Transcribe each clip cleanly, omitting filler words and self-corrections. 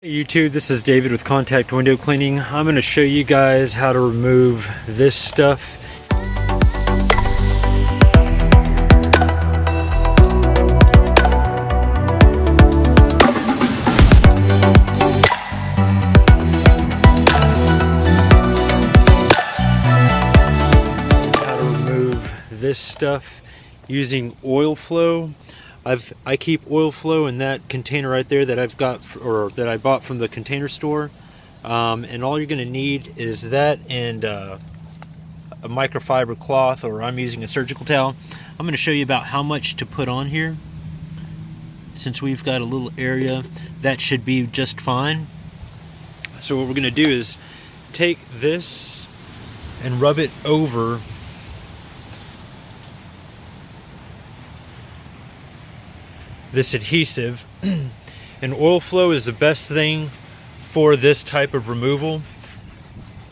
Hey YouTube, this is David with Contact Window Cleaning. I'm going to show you guys how to remove this stuff. How to remove this stuff using oil flow. I keep oil flow in that container right there that I've got, or that I bought from the container store, and all you're going to need is that and a microfiber cloth, or I'm using a surgical towel. I'm going to show you about how much to put on here. Since we've got a little area, that should be just fine. So what we're going to do is take this and rub it over this adhesive. And oil flow is the best thing for this type of removal.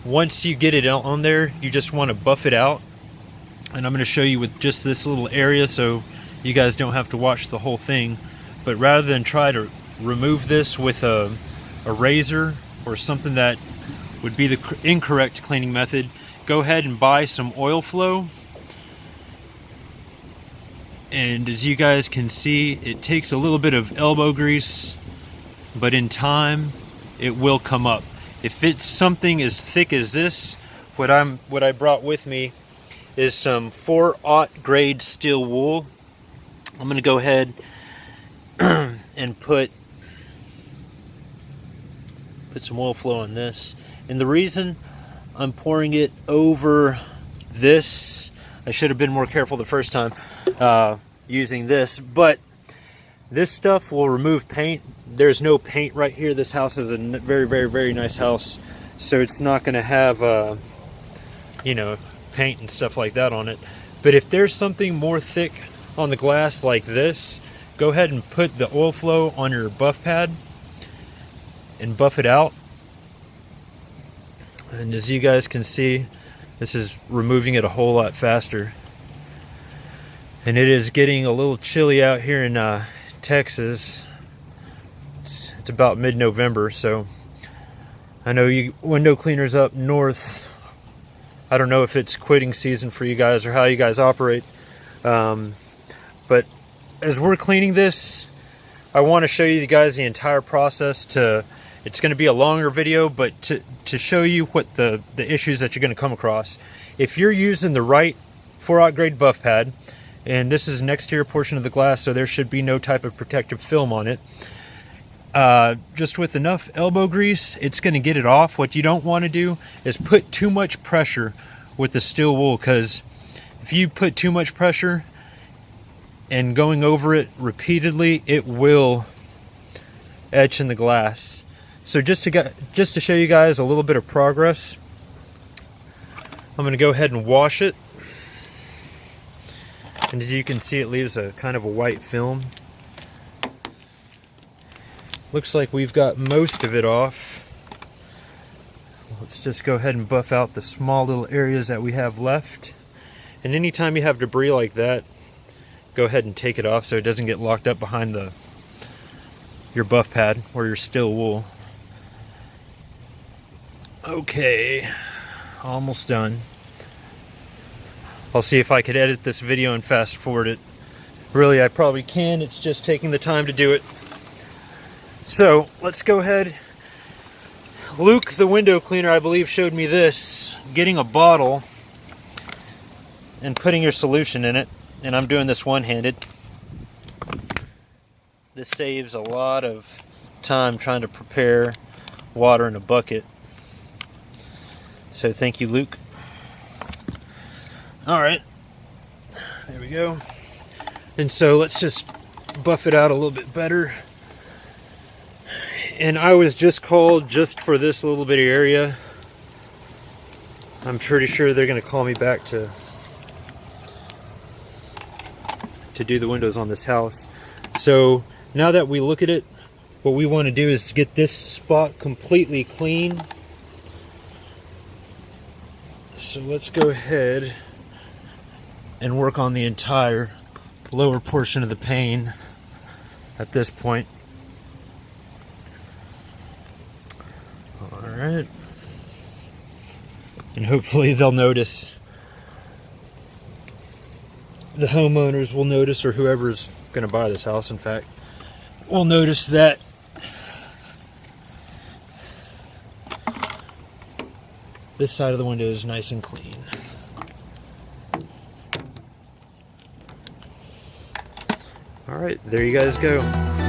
Once you get it on there, you just want to buff it out, and I'm going to show you with just this little area so you guys don't have to watch the whole thing. But rather than try to remove this with a razor or something that would be the incorrect cleaning method, go ahead and buy some oil flow. And as you guys can see, it takes a little bit of elbow grease, but in time it will come up. If it's something as thick as this, what I brought with me is some 4/0 grade steel wool. I'm going to go ahead and put some oil flow on this. And the reason I'm pouring it over this, I should have been more careful the first time using this, but this stuff will remove paint. There's no paint right here. This house is a very nice house, so it's not going to have you know, paint and stuff like that on it. But if there's something more thick on the glass like this, go ahead and put the oil flow on your buff pad and buff it out. And as you guys can see, this is removing it a whole lot faster. And it is getting a little chilly out here in Texas. It's about mid-November, so I know you window cleaners up north, I don't know if it's quitting season for you guys or how you guys operate. But as we're cleaning this, I want to show you guys the entire process. It's going to be a longer video, but to show you what the issues that you're going to come across. If you're using the right 4/0 grade buff pad, and this is an exterior portion of the glass, so there should be no type of protective film on it, just with enough elbow grease, it's going to get it off. What you don't want to do is put too much pressure with the steel wool, because if you put too much pressure and going over it repeatedly, it will etch in the glass. So just to show you guys a little bit of progress, I'm going to go ahead and wash it. And as you can see, it leaves a kind of a white film. Looks like we've got most of it off. Let's just go ahead and buff out the small little areas that we have left. And anytime you have debris like that, go ahead and take it off so it doesn't get locked up behind your buff pad or your steel wool. Okay, almost done. I'll see if I could edit this video and fast forward it. Really, I probably can. It's just taking the time to do it. So let's go ahead. Luke, the window cleaner, I believe, showed me this. Getting a bottle and putting your solution in it. And I'm doing this one-handed. This saves a lot of time trying to prepare water in a bucket. So thank you, Luke. All right, there we go. And so let's just buff it out a little bit better. And I was just called just for this little bitty area. I'm pretty sure they're going to call me back to do the windows on this house. So now that we look at it, what we want to do is get this spot completely clean. So let's go ahead and work on the entire lower portion of the pane at this point. Alright. And hopefully they'll notice. The homeowners will notice, or whoever's going to buy this house, in fact, will notice that this side of the window is nice and clean. Alright, there you guys go.